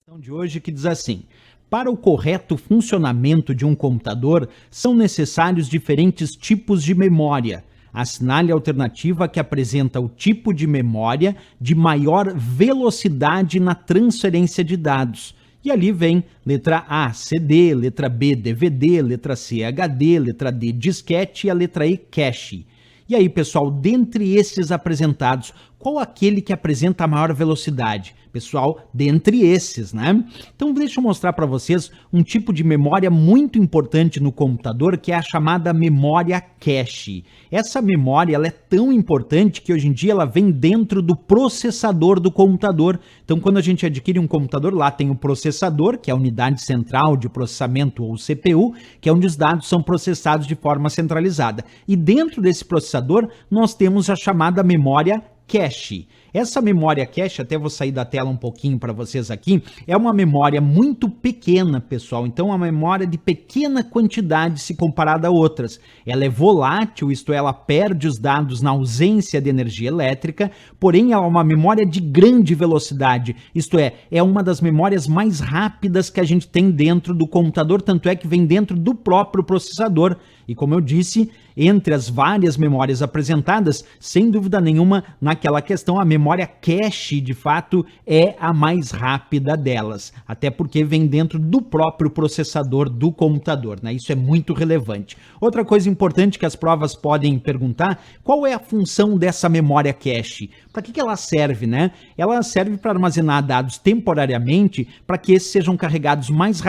Questão de hoje que diz assim: para o correto funcionamento de um computador, são necessários diferentes tipos de memória. Assinale a alternativa que apresenta o tipo de memória de maior velocidade na transferência de dados. E ali vem letra A, CD, letra B, DVD, letra C, HD, letra D, disquete e a letra E, cache. E aí, pessoal, dentre esses apresentados, qual aquele que apresenta a maior velocidade? Pessoal, dentre esses, né? Então, deixa eu mostrar para vocês um tipo de memória muito importante no computador, que é a chamada memória cache. Essa memória, ela é tão importante que hoje em dia ela vem dentro do processador do computador. Então, quando a gente adquire um computador, lá tem o processador, que é a unidade central de processamento, ou CPU, que é onde os dados são processados de forma centralizada. E dentro desse processador, nós temos a chamada memória cache. Essa memória cache, até vou sair da tela um pouquinho para vocês aqui, é uma memória muito pequena, pessoal. Então, uma memória de pequena quantidade se comparada a outras. Ela é volátil, isto é, ela perde os dados na ausência de energia elétrica, porém ela é uma memória de grande velocidade, isto é uma das memórias mais rápidas que a gente tem dentro do computador, tanto é que vem dentro do próprio processador. E como eu disse, entre as várias memórias apresentadas, sem dúvida nenhuma, naquela questão, a memória cache, de fato, é a mais rápida delas. Até porque vem dentro do próprio processador do computador, né? Isso é muito relevante. Outra coisa importante que as provas podem perguntar, qual é a função dessa memória cache? Para que ela serve, né? Ela serve para armazenar dados temporariamente, para que esses sejam carregados mais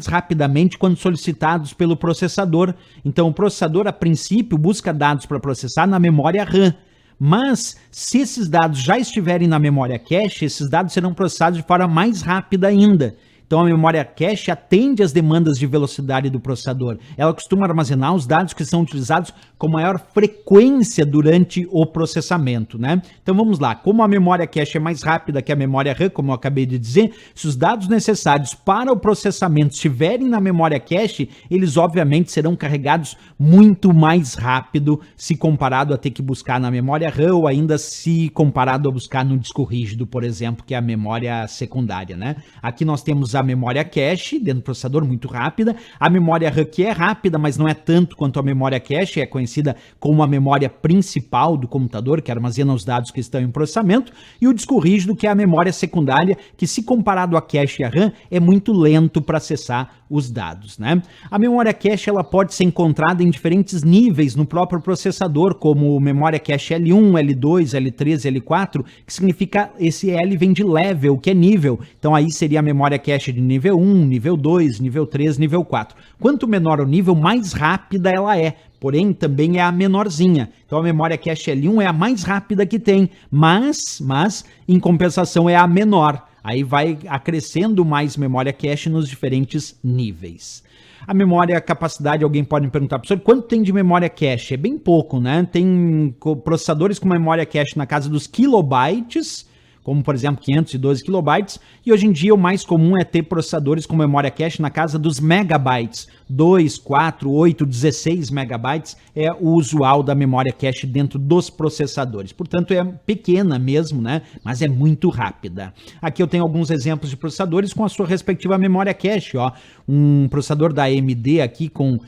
rapidamente quando solicitados pelo processador. Então, o processador, a princípio, busca dados para processar na memória RAM. Mas, se esses dados já estiverem na memória cache, esses dados serão processados de forma mais rápida ainda. Então, a memória cache atende às demandas de velocidade do processador. Ela costuma armazenar os dados que são utilizados com maior frequência durante o processamento, né? Então, vamos lá. Como a memória cache é mais rápida que a memória RAM, como eu acabei de dizer, se os dados necessários para o processamento estiverem na memória cache, eles obviamente serão carregados muito mais rápido se comparado a ter que buscar na memória RAM ou ainda se comparado a buscar no disco rígido, por exemplo, que é a memória secundária, né? Aqui nós temos a memória cache, dentro do processador, muito rápida. A memória RAM, que é rápida, mas não é tanto quanto a memória cache, é conhecida como a memória principal do computador, que armazena os dados que estão em processamento. E o disco rígido, que é a memória secundária, que se comparado à cache e à RAM, é muito lento para acessar os dados, né? A memória cache, ela pode ser encontrada em diferentes níveis no próprio processador, como memória cache L1, L2, L3, L4, que significa, esse L vem de level, que é nível. Então aí seria a memória cache de nível 1, nível 2, nível 3, nível 4. Quanto menor o nível, mais rápida ela é. Porém, também é a menorzinha. Então, a memória cache L1 é a mais rápida que tem, mas em compensação, é a menor. Aí vai acrescendo mais memória cache nos diferentes níveis. A memória capacidade, alguém pode me perguntar, professor, quanto tem de memória cache? É bem pouco, né? Tem processadores com memória cache na casa dos kilobytes, como por exemplo 512 kilobytes, e hoje em dia o mais comum é ter processadores com memória cache na casa dos megabytes, 2, 4, 8, 16 megabytes é o usual da memória cache dentro dos processadores. Portanto, é pequena mesmo, né? Mas é muito rápida. Aqui eu tenho alguns exemplos de processadores com a sua respectiva memória cache, ó. Um processador da AMD aqui com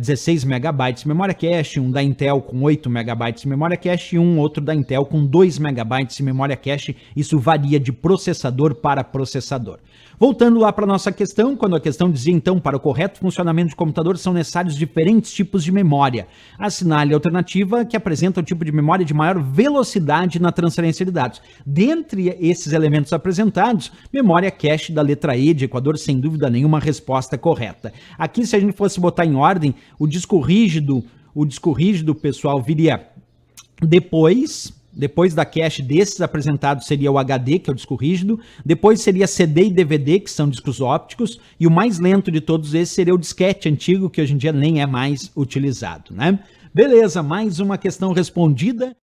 16 megabytes de memória cache, um da Intel com 8 megabytes de memória cache e um outro da Intel com 2 megabytes de memória cache. Isso varia de processador para processador. Voltando lá para a nossa questão, quando a questão dizia, então, para o correto funcionamento de computador são necessários diferentes tipos de memória. Assinale a alternativa que apresenta o tipo de memória de maior velocidade na transferência de dados. Dentre esses elementos apresentados, memória cache da letra E de Equador, sem dúvida nenhuma, resposta correta. Aqui, se a gente fosse botar em ordem, o disco rígido, pessoal, viria depois da cache desses apresentados seria o HD, que é o disco rígido, depois seria CD e DVD, que são discos ópticos, e o mais lento de todos esses seria o disquete antigo, que hoje em dia nem é mais utilizado, né? Beleza, mais uma questão respondida.